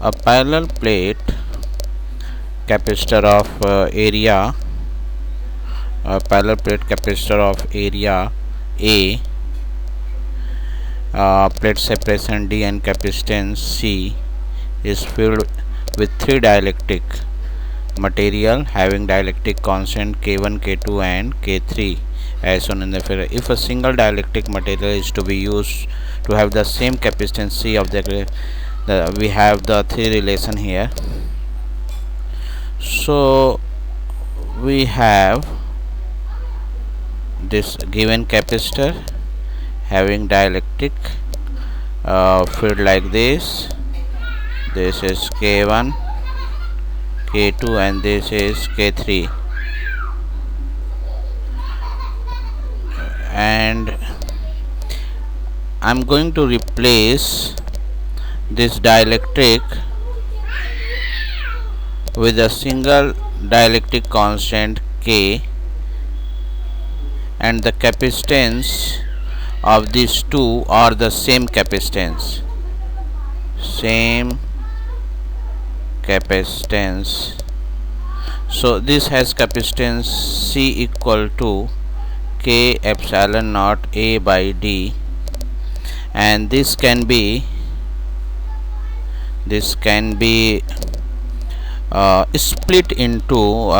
A parallel plate capacitor of area a parallel plate capacitor of area A, plate separation D and capacitance C is filled with three dielectric material having dielectric constant K1, K2 and K3 as shown in the figure. If a single dielectric material is to be used to have the same capacitance C of we have the three relation here. So we have this given capacitor having dielectric field like this. This is K1, K2 and this is K3, and I'm going to replace this dielectric with a single dielectric constant K, and the capacitance of these two are the same capacitance. So this has capacitance C equal to K epsilon naught A by D, and this can be split into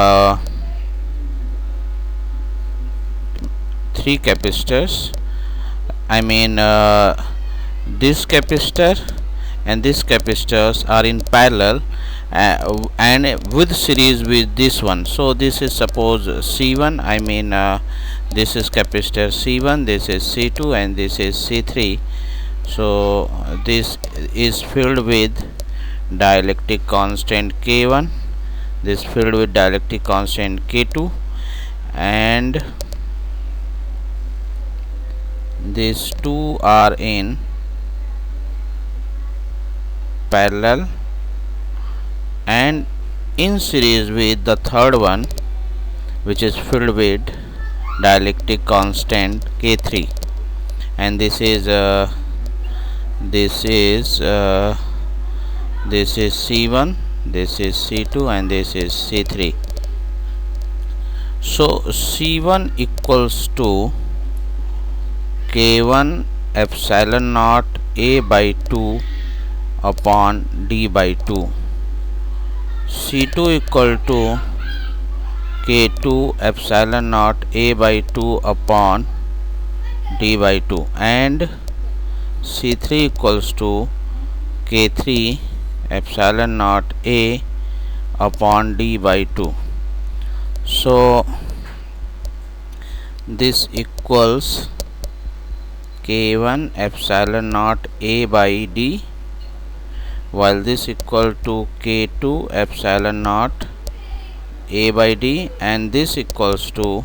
three capacitors. I mean this capacitor and this capacitors are in parallel and with series with this one. So this is suppose C1, I mean this is capacitor C1, this is C2 and this is C3. So this is filled with dielectric constant K1, this filled with dielectric constant K2, and these two are in parallel and in series with the third one, which is filled with dielectric constant K3, and this is C1, this is C2 and this is C3. So C1 equals to K1 epsilon naught A by 2 upon D by 2. C2 equal to K2 epsilon naught A by 2 upon D by 2, and C3 equals to K3 epsilon naught A upon D by 2. So this equals K1 epsilon naught A by D, while this equal to K2 epsilon naught A by D, and this equals to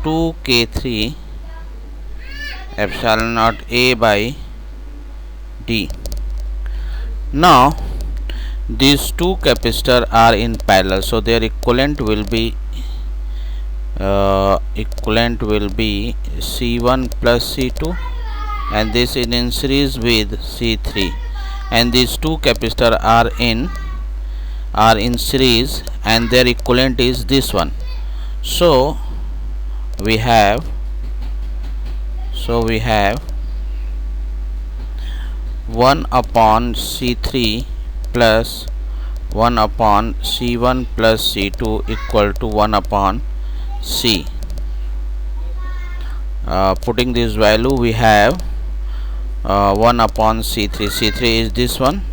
2K3 epsilon naught A by D. Now these two capacitors are in parallel, so their equivalent will be C1 plus C2, and this is in series with C3, and these two capacitors are in series and their equivalent is this one. So we have 1 upon C3 plus 1 upon C1 plus C2 equal to 1 upon C. Putting this value, we have 1 upon C3. C3 is this one.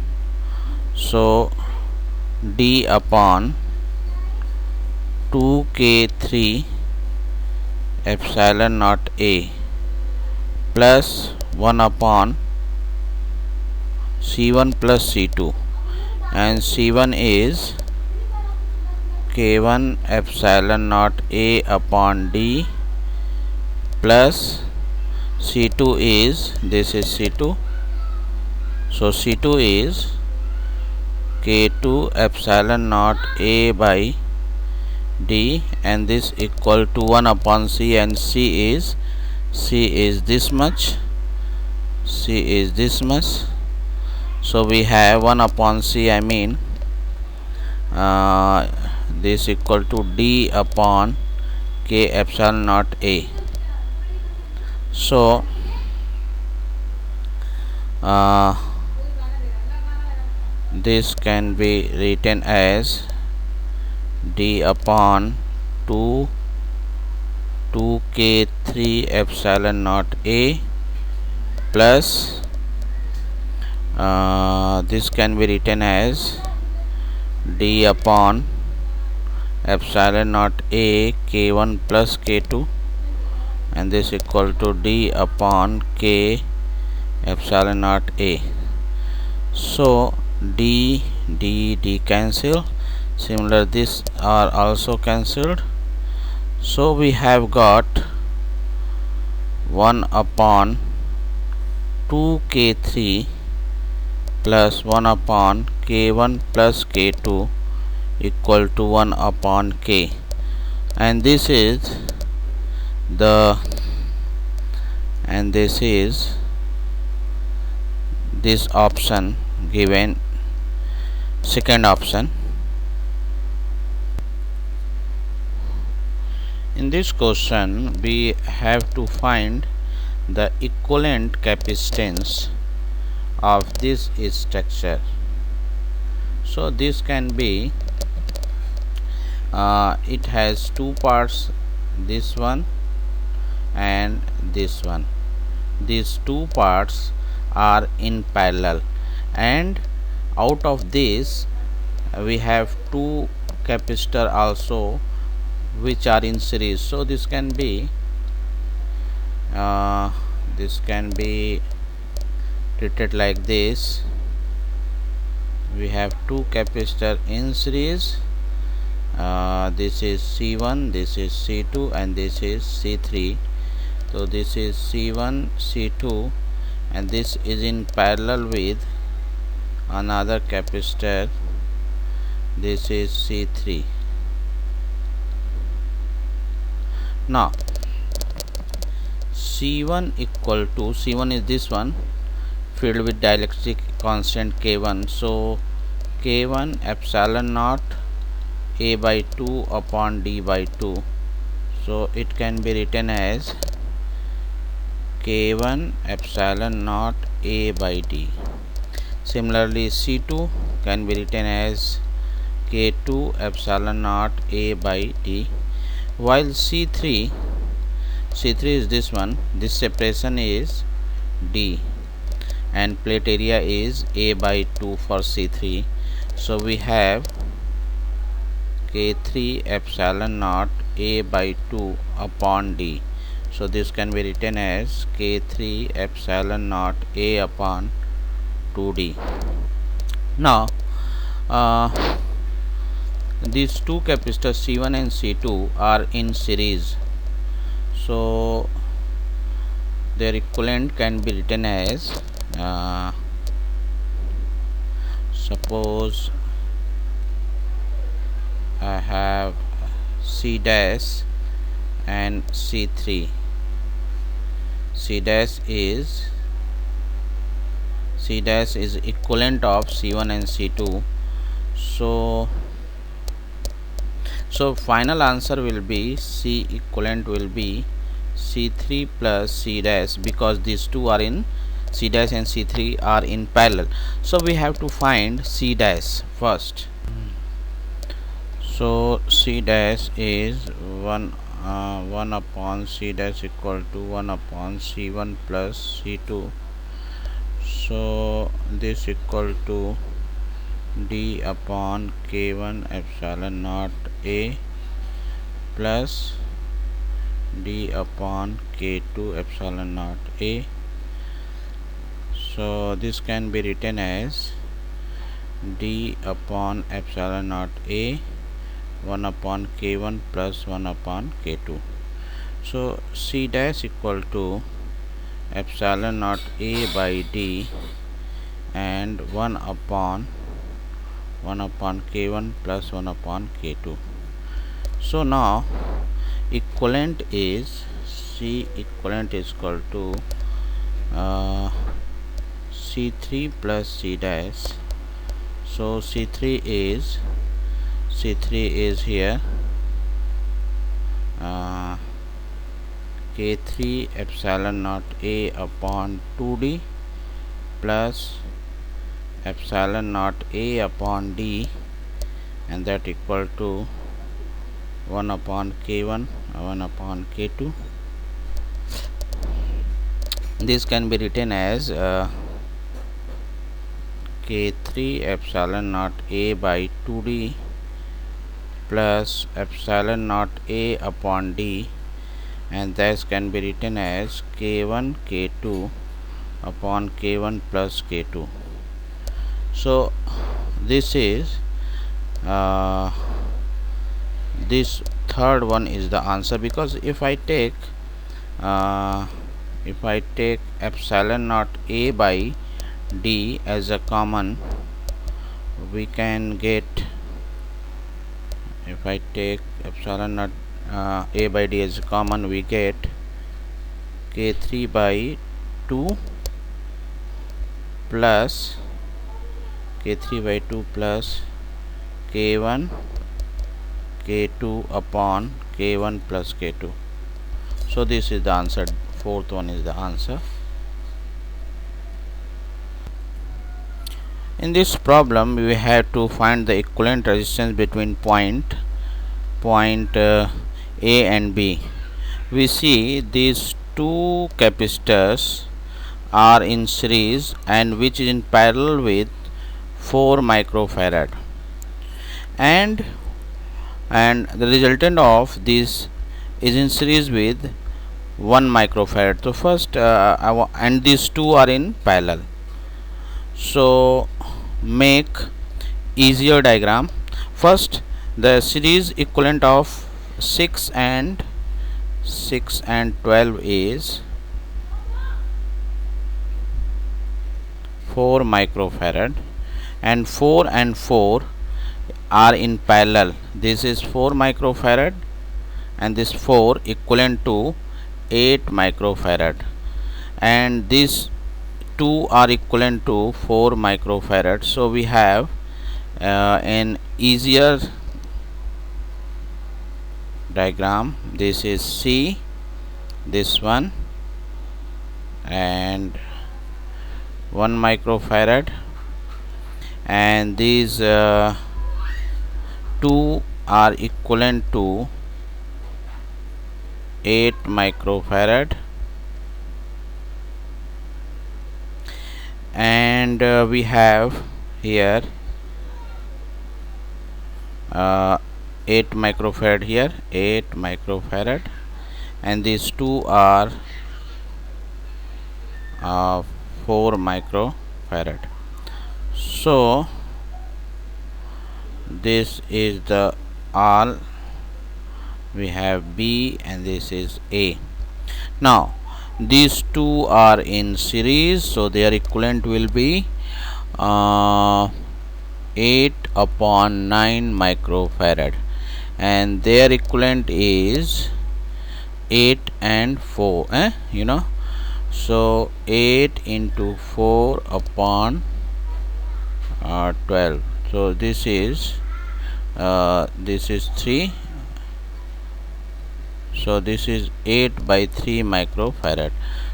So D upon 2K3 epsilon naught A plus 1 upon C1 plus C2, and C1 is K1 epsilon naught A upon D plus C2 is, this is C2, so C2 is K2 epsilon naught A by D, and this equal to 1 upon C, and C is this much, So we have 1 upon C, I mean this equal to D upon K epsilon naught A. So uh, this can be written as D upon 2 2k3 epsilon naught A plus this can be written as D upon epsilon naught A k1 plus k2, and this equal to D upon K epsilon naught A. So D cancel. Similar, this are also cancelled. So we have got 1 upon 2k3 plus 1 upon k1 plus k2 equal to 1 upon k, and this is this option given, second option. In this question we have to find the equivalent capacitance of this structure. So this can be it has two parts, this one and this one. These two parts are in parallel, and out of this we have two capacitor also which are in series. So this can be treated like this. We have two capacitor in series. This is C1, this is C2, and this is C3. So this is C1, C2, and this is in parallel with another capacitor. This is C3. Now C1 equal to, C1 is this one filled with dielectric constant K1. So K1 epsilon naught A by 2 upon D by 2. So it can be written as K1 epsilon naught A by D. Similarly, C2 can be written as K2 epsilon naught A by D, while C3 is this one. This separation is D, and plate area is A by 2 for C3. So we have K3 epsilon naught A by 2 upon D. So this can be written as K3 epsilon naught A upon 2D. Now these two capacitors C1 and C2 are in series. So their equivalent can be written as suppose I have C dash and C3. C dash is equivalent of C1 and C2. So final answer will be C equivalent will be C3 plus C dash, because these two are in, C dash and C3 are in parallel. So we have to find C dash first. So C dash is 1 upon C dash equal to 1 upon C1 plus C2. So this equal to D upon K1 epsilon naught A plus D upon K2 epsilon naught A. So this can be written as D upon epsilon naught A 1 upon K1 plus 1 upon K2. So C dash equal to epsilon naught A by D and 1 upon K1 plus 1 upon K2. So now equivalent is C equivalent is equal to C3 plus C dash. So C3 is here K3 epsilon naught A upon 2D plus epsilon naught A upon D, and that equal to 1 upon K1, 1 upon K2. This can be written as K3 epsilon naught A by 2D plus epsilon naught A upon D, and this can be written as K1 K2 upon K1 plus K2. So this is this third one is the answer, because if I take epsilon naught A by D as a common, we can get, if I take epsilon naught A by D as a common, we get K3 by 2 plus K3 by 2 plus K1 K2 upon K1 plus K2. So this is the answer. Fourth one is the answer. In this problem, we have to find the equivalent resistance between point A and B. We see these two capacitors are in series and which is in parallel with 4 microfarad, and the resultant of this is in series with 1 microfarad. So first and these two are in parallel. So make easier diagram. First, the series equivalent of 6 and 12 is 4 microfarad, and 4 and 4 are in parallel. This is 4 microfarad and this 4 equivalent to 8 microfarad, and these 2 are equivalent to 4 microfarad. So we have an easier diagram. This is C, this one, and 1 microfarad, and these 2 are equivalent to 8 microfarad, and we have here 8 microfarad here, 8 microfarad, and these 2 are 4 microfarad. So this is the all. We have B and this is A. Now these two are in series, so their equivalent will be 8 upon 9 microfarad, and their equivalent is 8 and 4, so 8 into 4 upon 12. So this is 3. So this is 8 by 3 microfarad.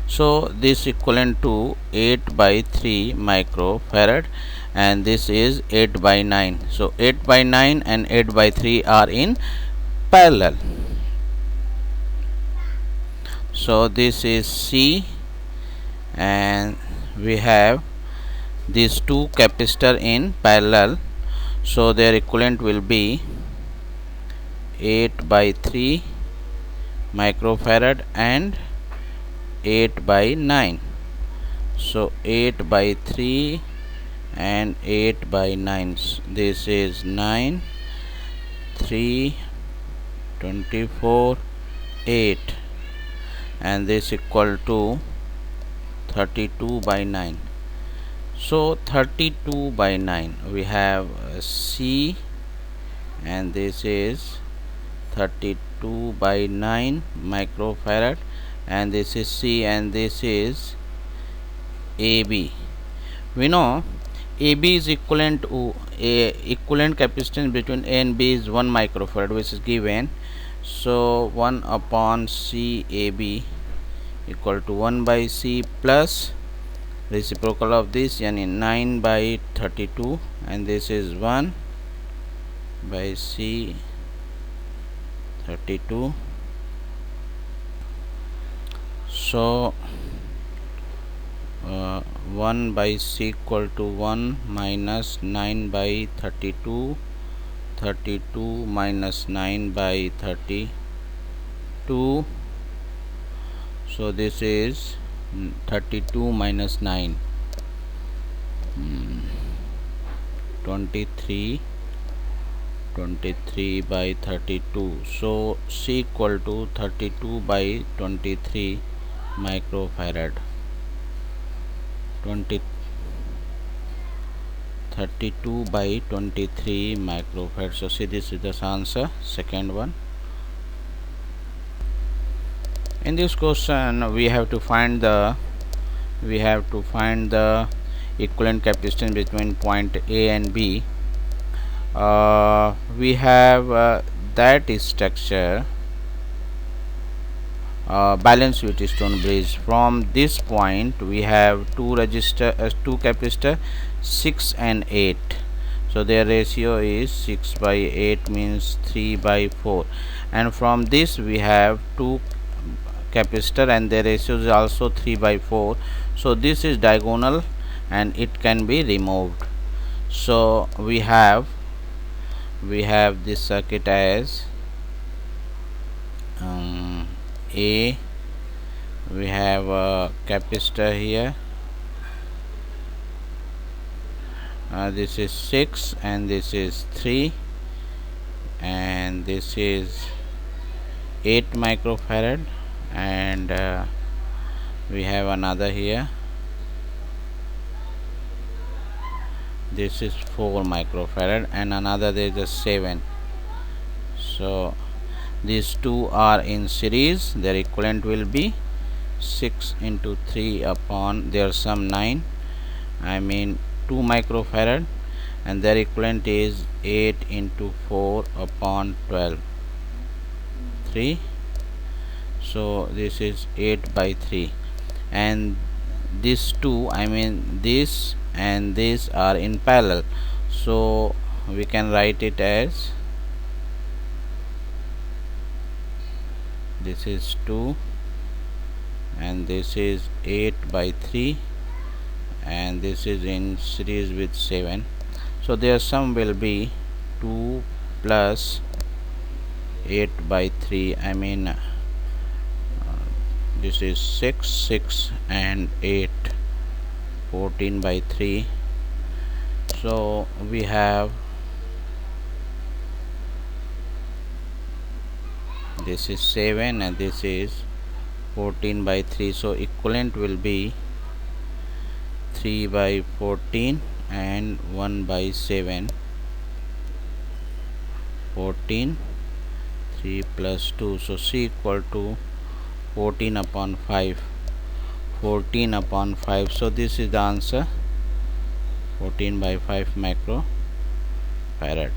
So this equivalent to 8 by 3 microfarad, and this is 8 by 9. So 8 by 9 and 8 by 3 are in parallel. So this is C, and we have these two capacitor in parallel, so their equivalent will be 8 by 3 microfarad and 8 by 9. So 8 by 3 and 8 by 9. This is 9, 3, 24, 8, and this equal to 32 by 9. So 32 by 9, we have C, and this is 32 by 9 microfarad, and this is C, and this is AB. We know AB is equivalent to a equivalent capacitance between A and B is 1 microfarad, which is given. So 1 upon CAB equal to 1 by C plus reciprocal of this, yani 9 by 32, and this is 1 by C 32. So 1 by C equal to 1 minus 9 by 32, 32 minus 9 by 32. So this is 32 minus 9, 23 by 32. So C equal to 32 by 23 microfarad. 32 by 23 microfarad. So see, this is the answer, second one. In this question we have to find the equivalent capacitance between point A and B. We have that structure, balanced Wheatstone bridge. From this point we have two capacitor 6 and 8. So their ratio is 6 by 8, means 3 by 4. And from this we have two capacitor and their ratio is also 3 by 4. So this is diagonal and it can be removed. So we have this circuit as A. We have a capacitor here, this is 6 and this is 3, and this is 8 microfarad, and we have another here, this is 4 microfarad, and another there is a 7. So these two are in series. Their equivalent will be 6 into 3 upon their sum 9, I mean 2 microfarad, and their equivalent is 8 into 4 upon 12, 3. So this is 8 by 3, and these two, I mean this and this, are in parallel. So we can write it as, this is 2 and this is 8 by 3, and this is in series with 7. So their sum will be 2 plus 8 by 3, I mean this is 6 and 8, 14 by 3. So we have, this is 7 and this is 14 by 3. So equivalent will be 3 by 14 and 1 by 7, 14, 3 plus 2. So C equal to 14 upon 5, 14 upon 5. So this is the answer, 14 by 5 microfarad.